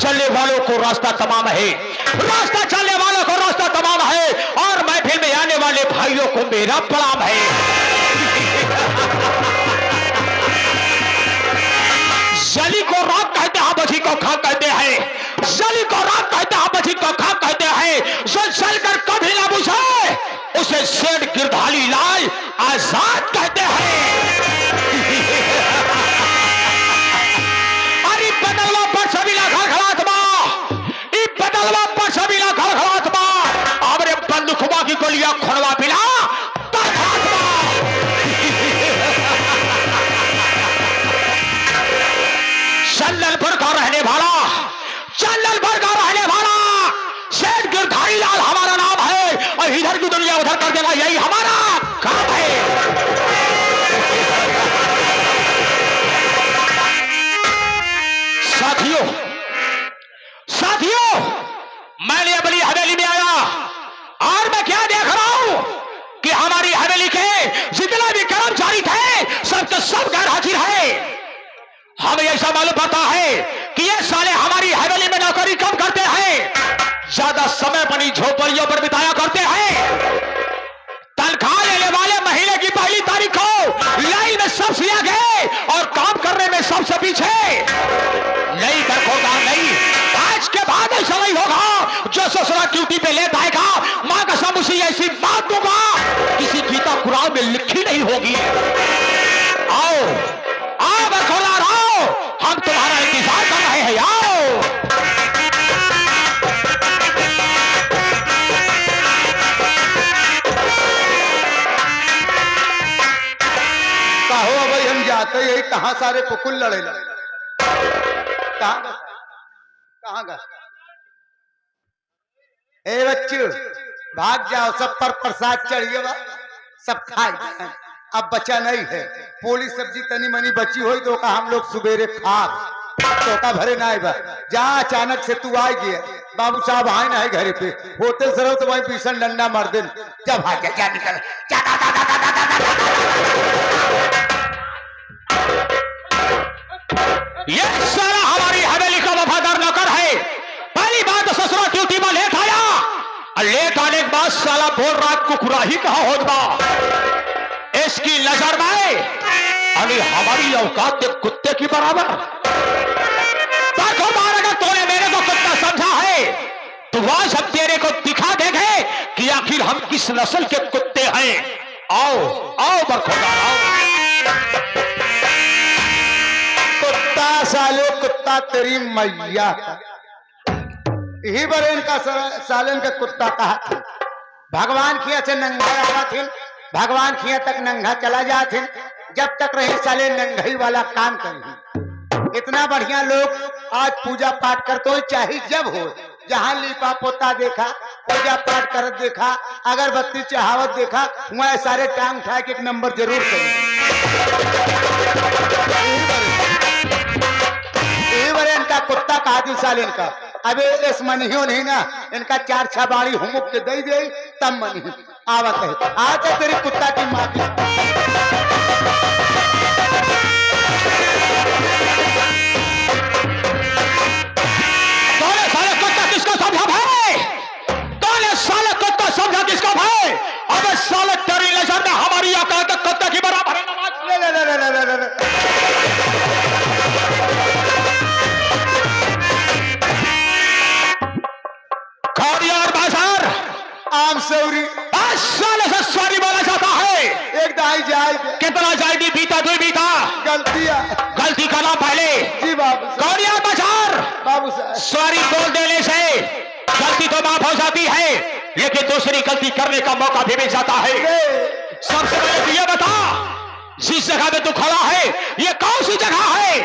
चलने वालों को रास्ता तमाम है, रास्ता चलने वालों को रास्ता तमाम है, और महफिल में आने वाले भाइयों को मेरा प्रणाम है। जली को रात कहते हैं, बची को खां कहते हैं, जली को रात कहते हैं, बची को खां कहते हैं। जो जलकर कभी ना बुझे उसे शेर गिरधारी लाल आजाद कहते हैं। अरे बदलवा पर सभी ला खड़खड़ात बा, ई बदलवा पर सभी ला खड़खड़ात बा, अबरे बंदूकवा की गोलियां खोलवा पिला तड़खड़ात बा। चंदनपुर का रहने वाला, चंदनपुर का रहने वाला शेर गिरधारी लाल हमारा नाम है, और इधर की दुनिया उधर कर देना यही हमारा काम है। साथियों, साथियों, मैंने अपनी हवेली में आया और मैं क्या देख रहा हूं कि हमारी हवेली के जितने भी कर्मचारी थे सबके सब गैर हाजिर है। हमें ऐसा मालूम पड़ता है कि ये साले हमारी हवेली में नौकरी कम करते हैं, ज्यादा समय अपनी झोपड़ियों पर बिताया करते हैं। तनख्वाह लेने वाले महीने की पहली तारीख को लाइन में सबसे आगे और काम करने में सबसे पीछे। नहीं दरखोदार नहीं, आज के बाद ऐसा नहीं होगा। जो ससुरा ड्यूटी पे लेट आएगा, मां कसम उसी ऐसी बात दूंगा किसी गीता कुरान में लिखी नहीं होगी। आओ आओ दरखोदार आओ, हम तुम्हारा इंतजार कर रहे हैं। आओ कहो भाई, हम जाते यही कहां सारे कुकुल लड़े लड़े कहां गए? ए बच्चू भाग जाओ, सब पर प्रसाद चढ़िए, सब खाए। अब बचा नहीं है, पूरी सब्जी तनी मनी बची हुई तो का हम लोग सुबेरे खा तो का भरे ना बा। जहाँ अचानक से तू आ गया, बाबू साहब आए ना है घर पे, होटल से रहो तो वही भीषण डंडा मार दे। जब भाग क्या निकल ये सारा हमारी हवेली का वफादार नौकर है। पहली बात तो ससुरा ड्यूटी में लेट आया, और लेट आने के बाद साला बोल रात को कुराही कहा होगा। इसकी नजर में अरे हमारी औकात के कुत्ते की बराबर। देखो मारेगा, तूने मेरे को कुत्ता समझा है, तो आज हम तेरे को दिखा देंगे कि आखिर हम किस नस्ल के कुत्ते हैं। आओ आओ बरखुरदार आओ। कुत्ता साले कुत्ता तेरी मैया, यही बड़े इनका सालन का कुत्ता कहा था। भगवान खिया से नंगा आवा थे, भगवान खिया तक नंगा चला जाते, जब तक रहे साले नंगाई वाला काम करी। इतना बढ़िया लोग आज पूजा पाठ करते हो, चाहे जब हो, जहां लीपा पोता देखा, पूजा पाठ कर देखा, अगरबत्ती चढ़ावत देखा, वह सारे टांग उठा के एक नंबर जरूर करें। इनका कुत्ता कहा थी साल इनका, अबे इस मनियो नहीं ना, इनका 4-6 बाड़ी हुमुक के दे दे तब मनी आवत है। आज तेरी कुत्ता की माँ की साले कुत्ता किसको समझा भाई? तोने साले कुत्ता समझा किसको भाई? अब साले तेरी नजर में हमारी औकात के कुत्ते की बराबर है। खौरियार बाजार आम सौरी साले से सॉरी बोला जाता है। एक दाई जाए कितना जाएगी? बीता दो बीता गलतियां, गलती का नाम पहले जी बाबू खौरियार बाजार। बाबू साहब सॉरी बोल देने से गलती तो माफ हो जाती है, लेकिन दूसरी गलती करने का मौका भी मिल जाता है। सबसे पहले तो ये बता, जिस जगह में तू खड़ा है ये कौन सी जगह है?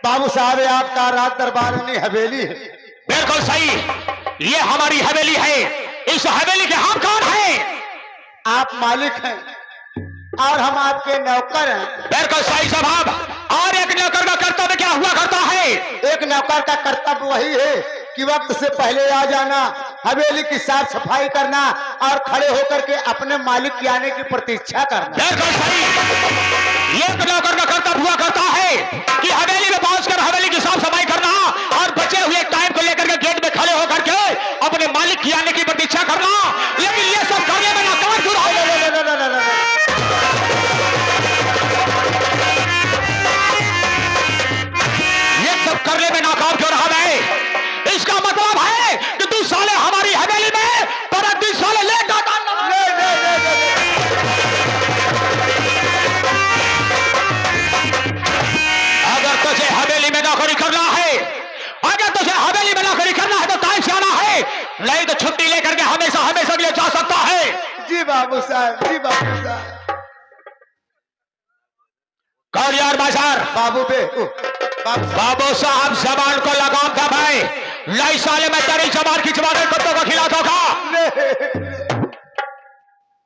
बाबू साहब आपका रात दरबार में हवेली है। बिल्कुल सही, ये हमारी हवेली है। इस हवेली के हम कौन हैं? आप मालिक हैं और हम आपके नौकर हैं। बिल्कुल सही जवाब। और एक नौकर का कर्तव्य क्या हुआ करता है? एक नौकर का कर्तव्य वही है कि वक्त से पहले आ जाना, हवेली की साफ सफाई करना और खड़े होकर के अपने मालिक के आने की प्रतीक्षा करना। बिल्कुल सही, ये नौकर का कर्तव्य हुआ करता है कि हवेली में पहुंचकर हवेली की साफ सफाई करना और बचे हुए नहीं तो छुट्टी लेकर के हमेशा हमेशा के लिए जा सकता है। जी बाबू साहब, जी बाबू साहब। कौड़ियार बाजार बाबू बे बाबू साहब। बाबू साहब जबान को लगाम था भाई, लाई साले में तेरी जबान खिंचवा दे, कुत्तों को खिला दोगा।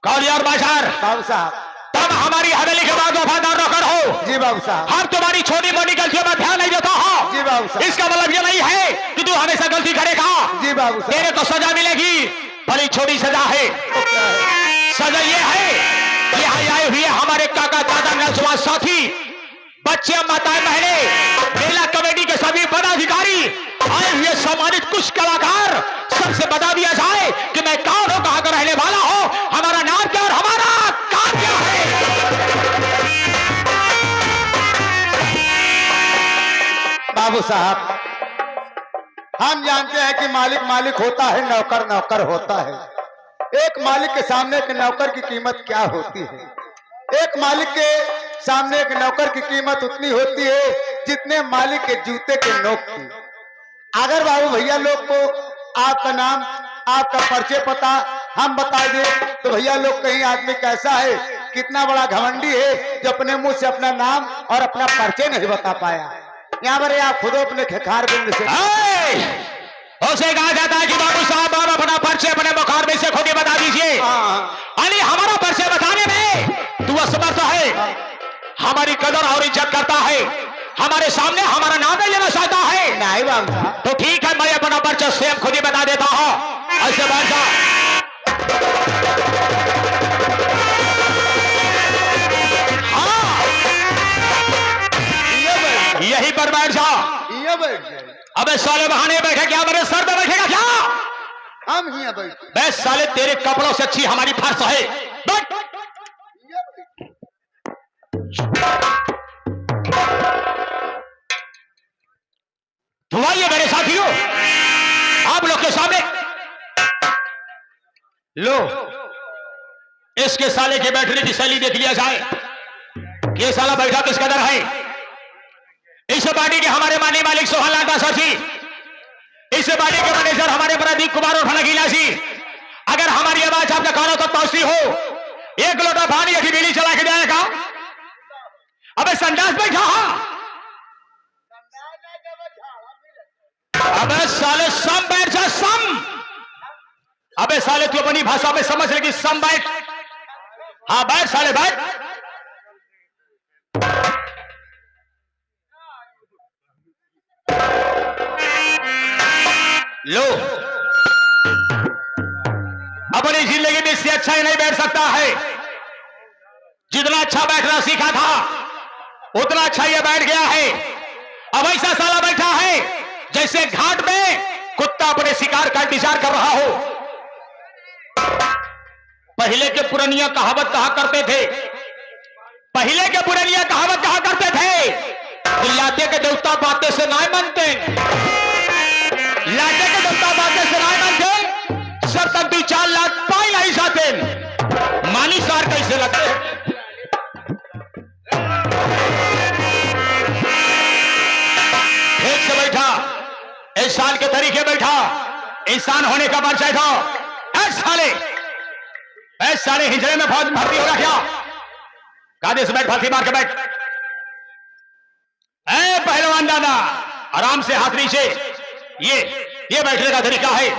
कौड़ियार बाजार बाबू साहब। तब हमारी हवेली के बाद वफादार नौकर हो। जी बाबू साहब। हम तुम्हारी छोटी मोटी गलतियों में ध्यान नहीं देता हो। जी बाबू साहब। इसका मतलब ये नहीं है कि तू हमेशा गलती करेगा। जी बाबू साहब। तेरे को सजा मिलेगी, बड़ी छोटी सजा है। सजा ये है कि यहाँ आए हुए हमारे काका दादा नौजवान साथी, बच्चे, माताएं, बहनें, मेला कमेटी के सभी पदाधिकारी, आए हुए सम्मानित कुछ कलाकार, सबसे बता दिया जाए कि मैं कौन हूं, कहां का रहने वाला हूं, हमारा नाम क्या और हमारा काम क्या है। बाबू साहब, हम जानते हैं कि मालिक मालिक होता है, नौकर नौकर होता है। एक मालिक के सामने एक नौकर की कीमत क्या होती है? एक मालिक के सामने एक नौकर की कीमत उतनी होती है जितने मालिक के जूते के नोक की। अगर बाबू भैया लोग को आपका नाम, आपका परिचय पता हम बता दें तो भैया लोग कहीं आदमी कैसा है, कितना बड़ा घमंडी है जो अपने मुंह से अपना नाम और अपना परिचय नहीं बता पाया। यहाँ पर आप खुद अपने खेखार बिंद से उसे कहा जाता है कि बाबू साहब आप अपना परिचय अपने मुखार में से खुद ही बता दीजिए। अली हमारा परिचय बताने में तू असमर्थ है, हमारी कदर और इज्जत करता है, हमारे सामने हमारा नाम नहीं लेना चाहता है। नहीं बाबू साहब। तो ठीक है, मैं अपना परिचय स्वयं खुद ही बता देता हूं। ऐसे बैठ जा। हाँ, यही पर बैठ जा। ये बैठ जाए। अबे साले बहाने बैठे क्या, मेरे सर पे बैठेगा क्या? हम ही बैठ। बे साले तेरे कपड़ों से अच्छी हमारी फर्श है। बैठ। तो आइए मेरे साथियों, आप लोग के सामने लो इसके साले के बैठने की शैली देख लिया जाए। ये साला बैठा किस कदर है। इस पार्टी के हमारे माननीय मालिक सोहन लाल बासा जी, इस पार्टी के मैनेजर हमारे प्रदीप कुमार और फनगीला जी, अगर हमारी आवाज आपके कानों तक पहुंचती हो, एक लोटा पानी की बीड़ी चला के जाएगा। अबे संडास बैठा। अबे साले सम बैठ जा, सम। अबे साले तू अपनी भाषा में समझ ले कि सम बैठ। हाँ बैठ साले बैठ। लो अपनी जिंदगी में इससे अच्छा ही नहीं बैठ सकता है। जितना अच्छा बैठना सीखा था उतना अच्छा ये बैठ गया है। अब ऐसा साला बैठा है जैसे घाट में कुत्ता अपने शिकार का इंतजार कर रहा हो। पहले के पुरानिया कहावत कहा करते थे, पहले के पुरानिया कहावत कहा करते थे, लाते के देवता बातें से ना मानते, लाते के देवता बातें से ना मानते, सर तक भी 4 लाख पाई नहीं जाते, मानी सार कैसे लगते हैं। ठीक से बैठा, इंसान के तरीके बैठा, इंसान होने का परिचय था। साले हिजड़े में फौज भर्ती होगा क्या? कायदे से बैठ, फांसी मार के बैठ। पहलवान दादा आराम से हाथ नीचे। ये बैठने का तरीका है।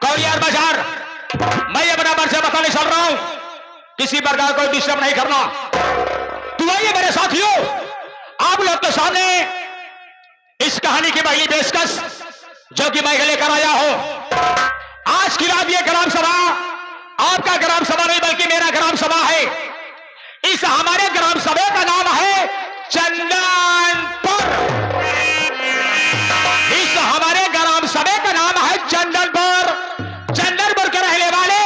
कौड़ियार बाजार, मैं अपना परिचय बताने चल रहा हूं, किसी प्रकार को डिस्टर्ब नहीं करना। तो आइए मेरे साथियों, आप लोग के सामने इस कहानी की पहली पेशकश जो कि मैं लेकर आया हूं। आज की रात ये ग्राम सभा आपका ग्राम सभा नहीं बल्कि मेरा ग्राम सभा है। इस हमारे ग्राम सभा का नाम है चंदनपुर। इस हमारे ग्राम सभा का नाम है चंदनपुर। चंदनपुर के रहने वाले,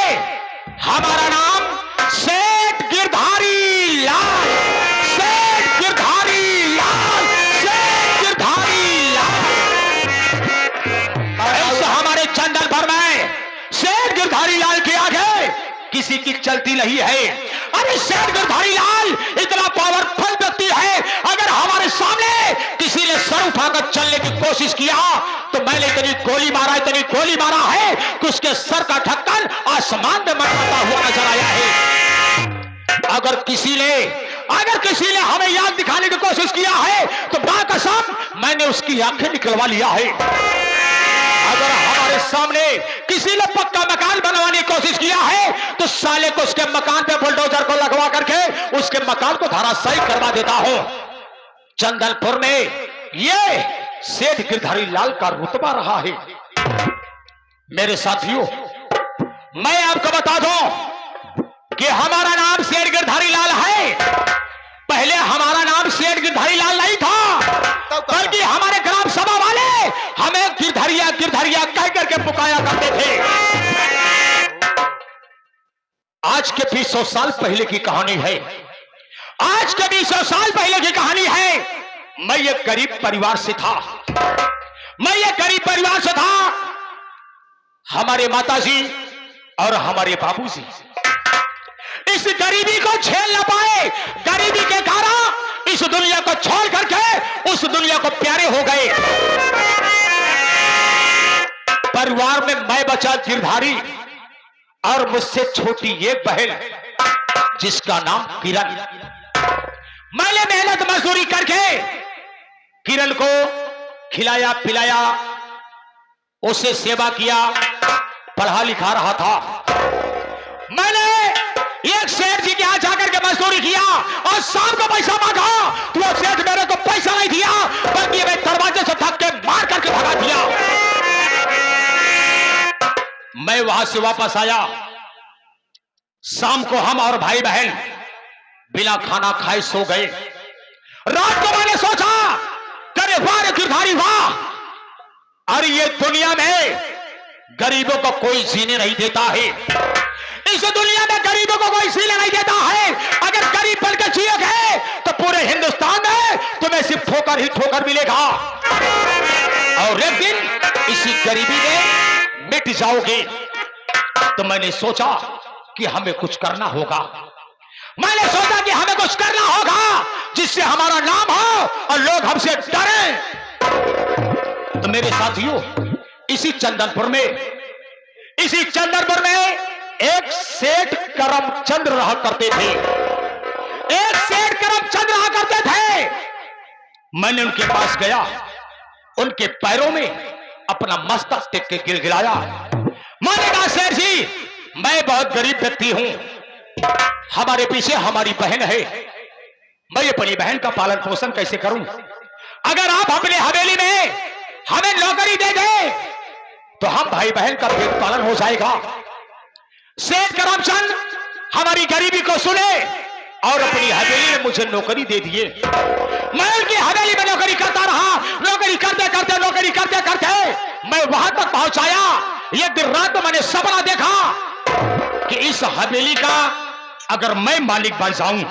हमारा नाम सेठ गिरधारी लाल, सेठ गिरधारी लाल, सेठ गिरधारी लाल। इस हमारे चंदनपुर में सेठ गिरधारी लाल के आगे किसी की चलती नहीं है। अरे सेठ गिरधारी लाल इतना पावरफुल व्यक्ति है, अगर हमारे सामने किसी ने सर उठाकर चलने की कोशिश किया तो मैं इतनी गोली मारा है कि उसके सर का ढक्कन आसमान में मंडराता हुआ नजर आया है। अगर किसी ने हमें याद दिखाने की कोशिश किया है तो बाकसम मैंने उसकी आंखें निकलवा लिया है। अगर हमारे सामने किसी ने पक्का मकान बनवाने की कोशिश किया है तो साले को उसके मकान पे बुलडोजर को लगवा करके उसके मकान को धराशायी करवा देता हूं। चंदनपुर में ये सेठ गिरधारी लाल का रुतबा रहा है। मेरे साथियों, मैं आपको बता दूं कि हमारा नाम सेठ गिरधारी लाल है। पहले हमारा नाम सेठ गिरधारी लाल नहीं था, बल्कि हमारे ग्राम सभा वाले हमें गिरधरिया गिरधरिया कह करके पुकारा करते थे। आज के 200 साल पहले की कहानी है। आज के 200 साल पहले की कहानी है। मैं एक गरीब परिवार से था। हमारे माताजी और हमारे बाबूजी इस गरीबी को झेल न पाए। गरीबी के कारण इस दुनिया को छोड़ करके उस दुनिया को प्यारे हो गए। परिवार में मैं बचा गिरधारी और मुझसे छोटी एक बहन जिसका नाम किरण। मैंने मेहनत मजदूरी करके किरण को खिलाया पिलाया, उसे सेवा किया, पढ़ा लिखा रहा था। मैंने एक सेठ जी के यहां जाकर के मजदूरी किया और शाम को पैसा मांगा तो वो सेठ मेरे को पैसा नहीं दिया, बल्कि मैं दरवाजे से धक्के मार करके भगा दिया। मैं वहां से वापस आया। शाम को हम और भाई बहन बिना खाना खाए सो गए। रात को मैंने सोचा, करे वाह गिरधारी वाह, अरे ये दुनिया में गरीबों को कोई जीने नहीं देता है। इस दुनिया में गरीबों को कोई जीने नहीं देता है। अगर गरीब बनकर जियोगे तो पूरे हिंदुस्तान में तुम्हें सिर्फ ठोकर ही ठोकर मिलेगा और एक दिन इसी गरीबी में मिट जाओगे। तो मैंने सोचा कि हमें कुछ करना होगा। जिससे हमारा नाम हो और लोग हमसे डरें। तो मेरे साथियों, इसी चंदनपुर में एक सेठ करमचंद रहा करते थे। मैंने उनके पास गया, उनके पैरों में अपना मस्तक टेक के गिड़गिड़ाया। मैंने कहा, सेठ जी, मैं बहुत गरीब व्यक्ति हूं, हमारे पीछे हमारी बहन है, मैं अपनी बहन का पालन पोषण कैसे करूं? अगर आप अपने हवेली में हमें नौकरी दे दें तो हम भाई बहन का पेट पालन हो जाएगा। सेठ करमचंद हमारी गरीबी को सुने और अपनी हवेली में मुझे नौकरी दे दिए। मैं उनकी हवेली में नौकरी करता रहा। नौकरी करते करते मैं वहां तक पहुंचाया। एक दिन रात को मैंने सपना देखा कि इस हवेली का अगर मैं मालिक बन जाऊं,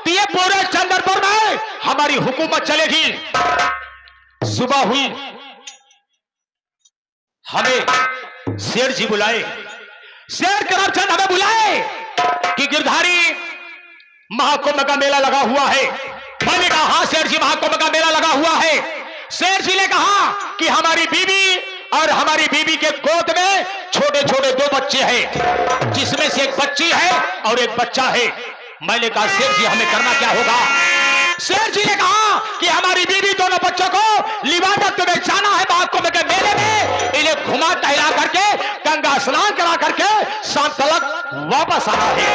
तो ये पूरे चंदनपुर में हमारी हुकूमत चलेगी। सुबह हुई, हमें सेठ जी बुलाए, सेठ करमचंद हमें बुलाए कि गिरधारी महाकुंभ का मेला लगा हुआ है। मैंने कहा, हाँ सेठ जी, महाकुंभ का मेला लगा हुआ है। सेठ जी ने कहा कि हमारी बीवी और हमारी बीवी के गोद में छोटे छोटे 2 बच्चे हैं, जिसमें से एक बच्ची है और एक बच्चा है। मैंने कहा, सेठ जी, हमें करना क्या होगा? सेठ जी ने कहा कि हमारी बीवी दोनों बच्चों को लिवाना तुम्हें जाना है महाकुंभ के मेले में, इन्हें घुमा टहला करके गंगा स्नान करा करके शाम तक वापस आना है।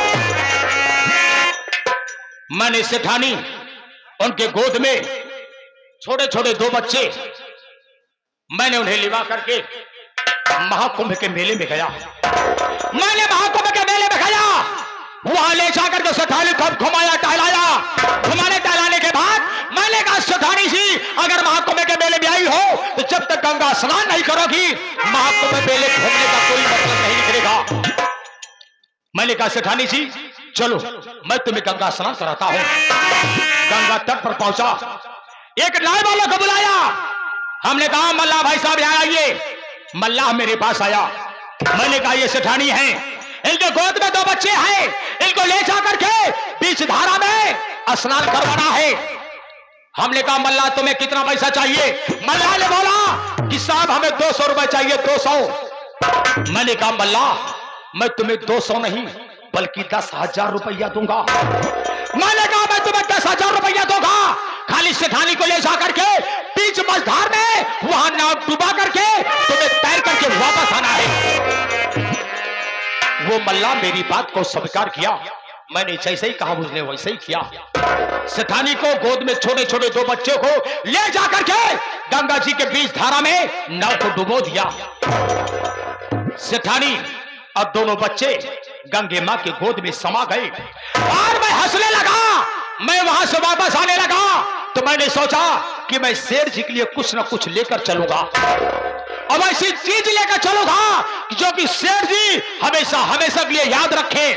मैंने सेठानी उनके गोद में छोटे छोटे 2 बच्चे, मैंने उन्हें लिवा करके महाकुंभ के मेले में गया। वहां ले जाकर के सेठानी को घुमाया टहलाया। घुमाने टहलाने के बाद मैंने कहा, सेठानी जी, अगर महाकुंभ के मेले में आई हो तो जब तक गंगा स्नान नहीं करोगी महाकुंभ मेले घूमने का कोई मतलब नहीं निकलेगा। मैंने कहा, सेठानी जी, चलो मैं तुम्हें गंगा स्नान कराता हूं। गंगा तट पर पहुंचा, एक नाव वालों को बुलाया। हमने कहा, मल्लाह भाई साहब यहाँ आइए। मल्लाह मेरे पास आया। मैंने कहा, ये सेठानी है, इनके गोद में 2 बच्चे हैं, इनको ले जाकर के बीच धारा में स्नान करवाना है। हमने कहा मल्ला तुम्हें कितना पैसा चाहिए? मल्ला ने बोला कि साहब हमें 200 रुपए चाहिए, 200। मैंने कहा मल्ला मैं तुम्हें 200 नहीं बल्कि 10,000 रुपया दूंगा। मैंने कहा मैं तुम्हें 10,000 रुपया दूंगा, खाली सेठानी को ले जा करके बीच मझधार में वहां नाव डुबा करके तुम्हें तैर करके वापस आना है। वो मल्ला मेरी बात को स्वीकार किया। मैंने जैसे ही कहा उसने वैसे ही किया। सेठानी को गोद में छोटे छोटे 2 बच्चों को ले जाकर के गंगा जी के बीच धारा में नाव को डुबो दिया। सेठानी और दोनों बच्चे गंगे मां के गोद में समा गए और मैं हंसने लगा। मैं वहां से वापस आने लगा तो मैंने सोचा कि मैं शेर जी के लिए कुछ ना कुछ लेकर चलूंगा और ऐसी चीज लेकर चलूंगा जो कि शेर जी हमेशा हमेशा के लिए याद रखे।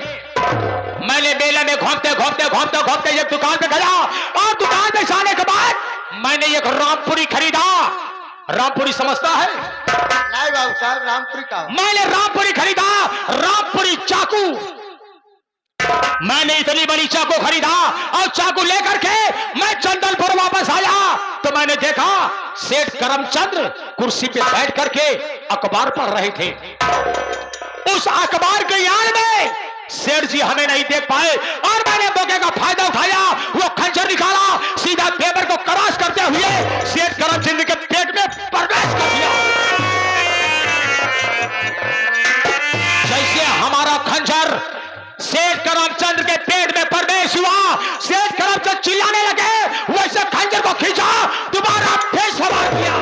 मैंने मेले में घूमते घूमते घूमते घूमते एक दुकान पे गया और दुकान पे जाने के बाद मैंने एक रामपुरी खरीदा। रामपुरी समझता है? नहीं बाबू साहब, रामपुरी का। मैंने रामपुरी खरीदा, रामपुरी चाकू। मैंने इतनी बड़ी चाकू खरीदा और चाकू लेकर के मैं चंदनपुर वापस आया तो मैंने देखा सेठ करमचंद्र कुर्सी पे बैठ करके अखबार पढ़ रहे थे। उस अखबार के याद में सेठ जी हमें नहीं देख पाए और मैंने मौके का फायदा उठाया, वो खंजर निकाला, सीधा देवर को क्रॉस करते हुए सेठ करमचंद्र के पेट में प्रवेश कर दिया। जैसे हमारा खंजर सेठ करमचंद्र के पेट में प्रवेश हुआ, सेठ करमचंद चिल्लाने लगे, वैसे खंजर को खींचा, दोबारा फिर सवार किया।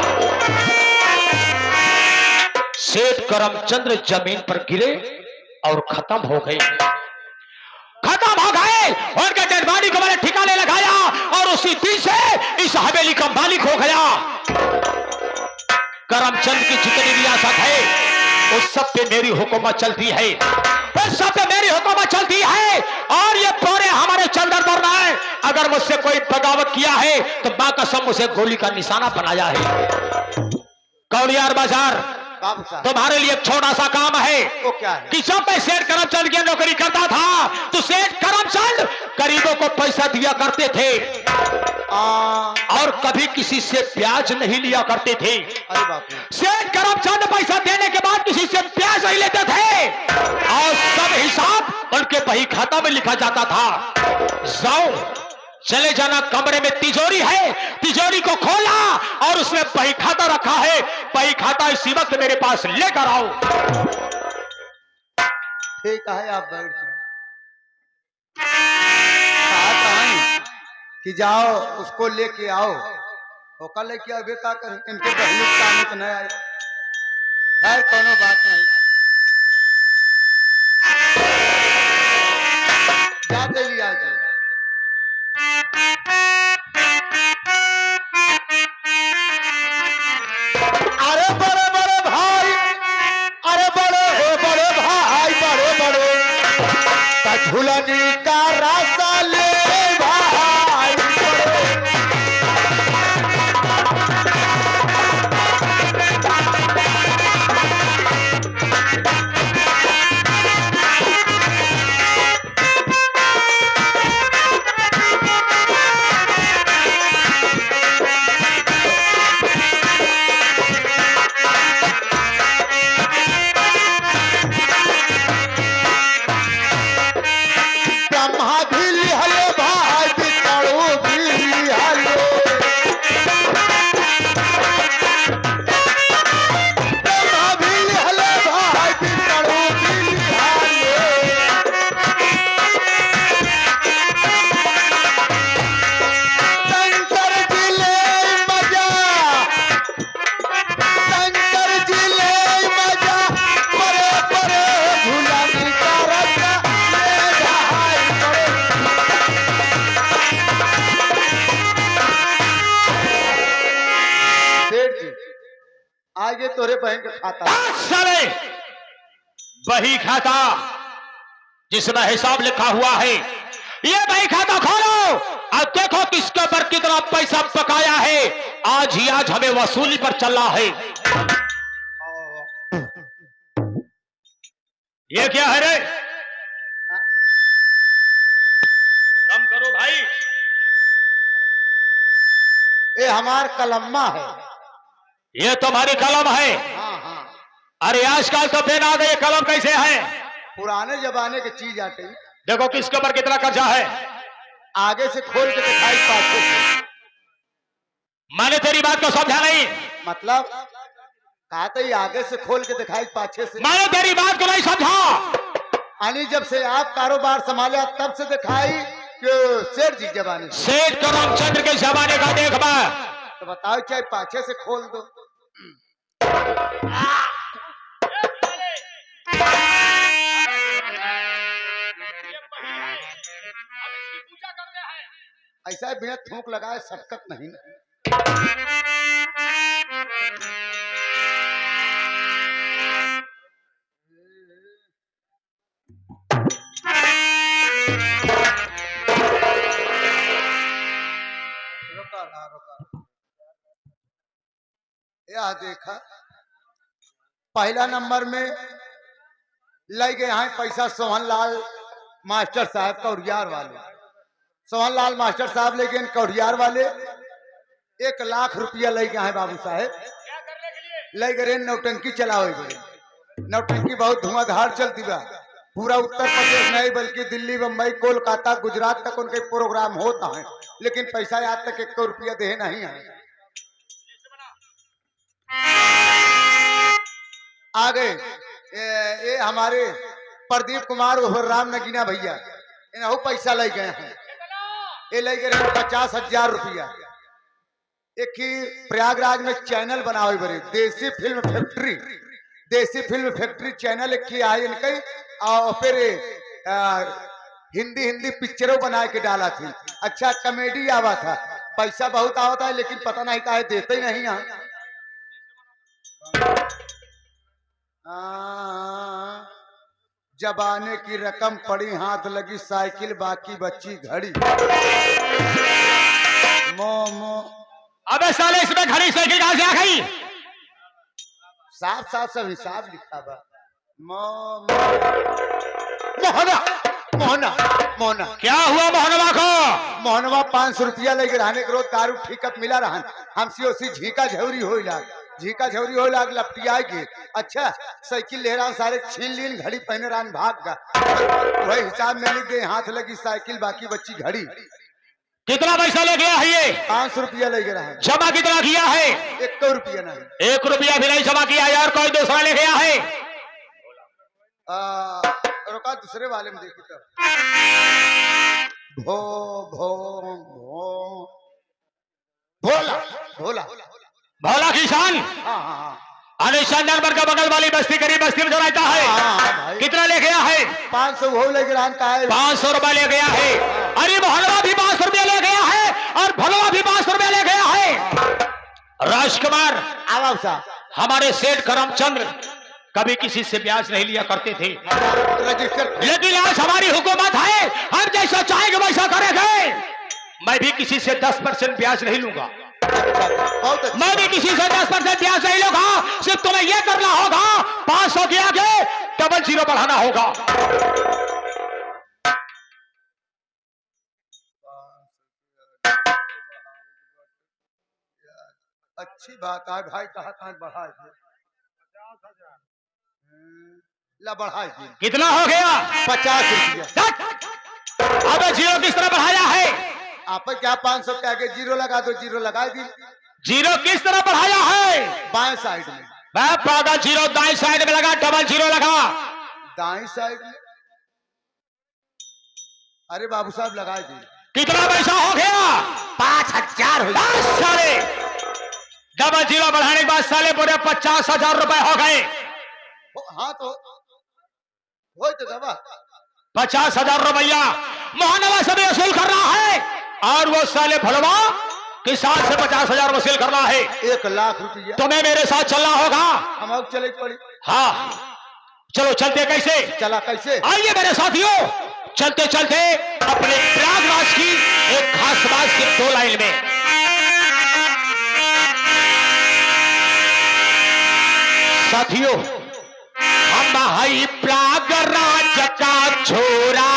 सेठ करमचंद्र जमीन पर गिरे और खत्म हो गए। उनके डेड बॉडी को मैंने ठिकाने लगाया और उसी दिन से इस हवेली का मालिक हो गया। करमचंद की जितनी रियासत है उस सब पे मेरी हुकूमत चलती है, उस सब पे मेरी हुकूमत चलती है और ये पूरे हमारे चंदन पर है। अगर मुझसे कोई बगावत किया है तो मां कसम उसे गोली का निशाना बनाया है। कौड़ियार बाजार बाबू साहब, तुम्हारे लिए एक छोटा सा काम है। वो क्या है? कि जब मैं सेठ करमचंद की नौकरी करता था तो सेठ करमचंद गरीबों को पैसा दिया करते थे और कभी किसी से ब्याज नहीं लिया करते थे। अरे बाप रे। सेठ करमचंद पैसा देने के बाद किसी से ब्याज नहीं लेते थे और सब हिसाब उनके बही खाता में लिखा जाता था। जाओ चले जाना, कमरे में तिजोरी है, तिजोरी को खोला और उसमें बही खाता रखा है, बही खाता इसी वक्त मेरे पास लेकर आओ। ठीक है, आप बैठ जाओ। कहा है कि जाओ उसको लेके आओ, होकर लेके आओ। का कर इनके बहनी काम तो नहीं आए। खैर कोनो बात नहीं, जाते लिया जाए। अरे बड़े बड़े भाई, अरे बड़े हो बड़े भाई, बड़े बड़े झूलनी का रास्ता ले भाई, आगे तोरे बहन का खाता साले बही खाता जिसमें हिसाब लिखा हुआ है, ये बही खाता खोलो और देखो किसके ऊपर कितना पैसा पकाया है। आज ही आज हमें वसूली पर चल रहा है। ये क्या है रे? कम करो भाई। ये हमार कलम्मा है। ये तुम्हारी कलम है? हाँ हाँ, अरे आजकल तो पेन आ गए, कलम कैसे है? पुराने जमाने की चीज आती। देखो किसके ऊपर कितना कर्जा है। आगे से खोल के दिखाई पाछे से। मैंने तेरी बात को समझा नहीं। मतलब कहा तो ये आगे से खोल के दिखाई पाछे से। मैंने तेरी बात को नहीं समझा। यानी जब से आप कारोबार संभाले तब से दिखाई कि सेठ जी जमाने से। सेठ करमचंद्र के जमाने का देख मैं। तो बताओ चाहे पाछे से खोल दो। ऐसा बिना थूक लगाए सटकत नहीं। यह देखा पहला नंबर में लग गए हैं पैसा सोहन लाल मास्टर साहब कौड़ियार वाले। सोहन लाल मास्टर साहब ले गए कौड़ियार वाले 1 लाख रुपया ले गए हैं बाबू साहब। ले गए नौटंकी चलाओ। नौटंकी बहुत धुआंधार चलती बा। पूरा उत्तर प्रदेश नहीं बल्कि दिल्ली, बम्बई, कोलकाता, गुजरात तक उनके प्रोग्राम होता है, लेकिन पैसा आज तक 1 रुपया दे नहीं है। आगे ये हमारे प्रदीप कुमार और राम नगीना भैया इन्हों पैसा ले गए हैं। ये ले गए 50,000 रुपया। एक ही प्रयागराज में चैनल बनावे बड़े देसी फिल्म फैक्ट्री। देसी फिल्म फैक्ट्री चैनल एक ही आई इनके। और फिर हिंदी पिक्चरों बना के डाला थी। अच्छा कॉमेडी आवा था। पैसा बहुत आवता है लेकिन पता नहीं काहे देते ही नहीं है। जबाने की रकम पड़ी हाथ लगी साइकिल बाकी बच्ची घड़ी। मो अबे साले इसमें घड़ी साइकिल कहां से आ गई? साफ साफ सब हिसाब लिखा बा। मोहना मोहना मोहना क्या हुआ मोहनवा को? मोहनवा 500 रुपया लेके रहने के रोज दारू ठीकत मिला रहा। हमसे उसी झीका झौरी हो लाग लपटिया के। अच्छा साइकिल ले रहा सारे छीन लीन घड़ी पहने रहा भाग गा। वही हिसाब में लिख दे हाथ लगी साइकिल बाकी बच्ची घड़ी। कितना पैसा ले गया है ये? 500 रुपया ले गया है। जमा कितना किया है? 1 रुपया नहीं। 1 रुपया भी नहीं जमा किया यार। कोई दूसरा ले गया है? रुका दूसरे वाले में देखी तो भो भो भो भोला भोला भोला किसान। हाँ अनिशान नंबर का बगल वाली बस्ती करीब बस्ती में जो रहता है। कितना ले गया है? 500 वो ले गया है। 500 रुपया ले गया है। अरे मोहनवा भी 500 रुपया ले गया है और भोलवा भी 500 रुपया ले गया है। राजकुमार हमारे सेठ करमचंद्र कभी किसी से ब्याज नहीं लिया करते थे, लेकिन आज हमारी हुकूमत है, हम जैसा चाहेंगे वैसा करेंगे। मैं भी किसी से 10% ब्याज नहीं लूंगा। मैं भी किसी से 10% ब्याज नहीं लूंगा। सिर्फ तुम्हें यह करना होगा 500 के आगे 00 बढ़ाना होगा। अच्छी बात है भाई। कहा बढ़ा ला बढ़ा। कितना हो गया? 50 रुपया। अबे जीरो किस तरह बढ़ाया है? आप क्या 500 के आगे 0 लगा दो। 0 लगा दी। जीरो किस तरह बढ़ाया है? बाएं साइड में। मैं पागा जीरो दाएं साइड में लगा, 00 लगा दाएं साइड में। अरे बाबू साहब लगा दी। कितना पैसा हो गया? 5000 हो गया। साले 00 बढ़ाने के बाद साले पूरे 50,000 रुपए हो गए। हाँ तो वही तो दबा 50,000 रुपया मोहनवा से भी वसूल कर रहा है और वो साले भलवा किसान से 50,000 वसूल कर रहा है। 1 लाख रुपया। तुम्हें मेरे साथ चलना होगा। हम अब चले पड़ी। हाँ चलो चलते। कैसे चला? कैसे? आइए मेरे साथियों। चलते चलते अपने प्रयागराज की एक खास बात की 2 लाइन में। साथियों हम भाई प्रयागराज का छोरा,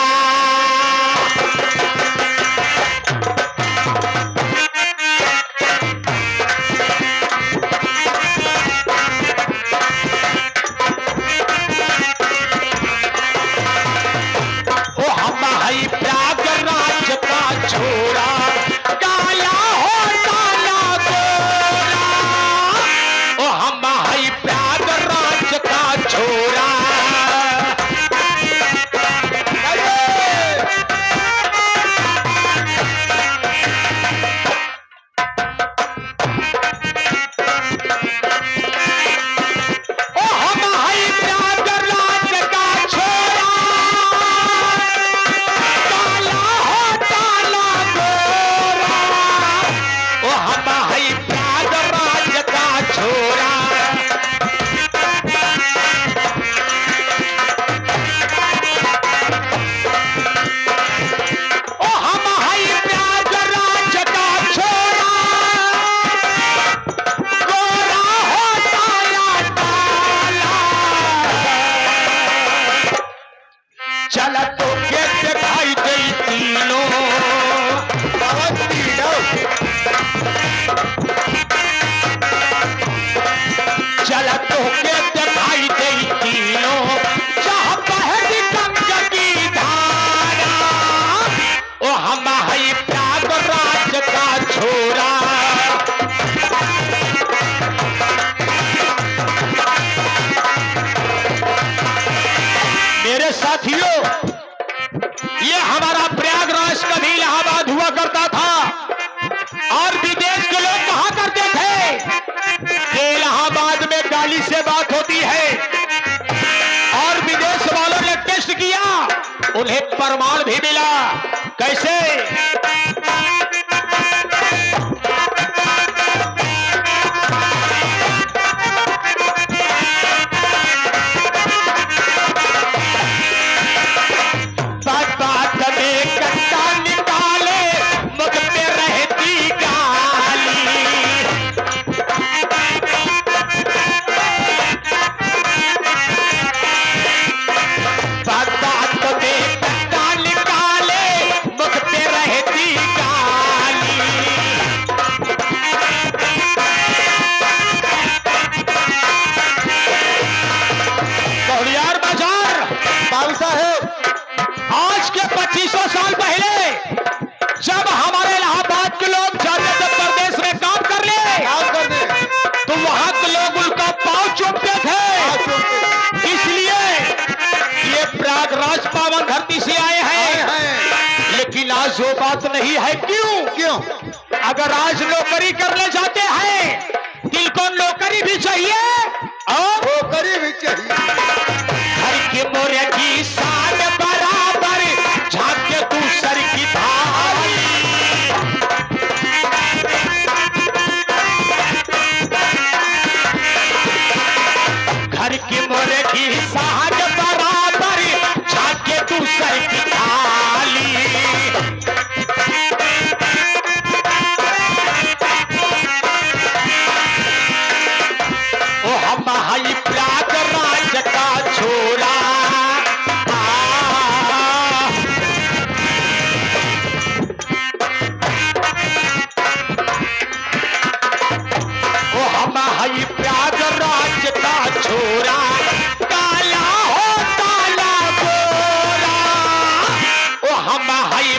मुझे प्रमाण भी मिला। कैसे? बात में कट्टा निकाले मुख पे रहती गाली। बात में कट्टा निकाले मुख पे रहती गाली। कौड़ियार बाजार बाबू साहेब, आज के 2500 साल पहले जब हमारे इलाहाबाद के लोग जाते थे प्रदेश में काम कर लिए, काम कर दे। तो वहां के लोग उनका पांव चूमते थे। इसलिए ये प्रयागराज पावन धरती से आए हैं। लेकिन आज वो बात नहीं है। क्यों? अगर आज नौकरी करने जाते हैं, दिल को नौकरी भी चाहिए और नौकरी भी चाहिए। घर के मोरे की शान बराबर झांके तू सर की धारी। घर के मोरे की शान बराबर झांके तू सर की थाली। ओ हम हई प्रयागराज का छोरा। ओ हम हई प्रयागराज का छोरा, काला हो काला गोरा। ओ हम हई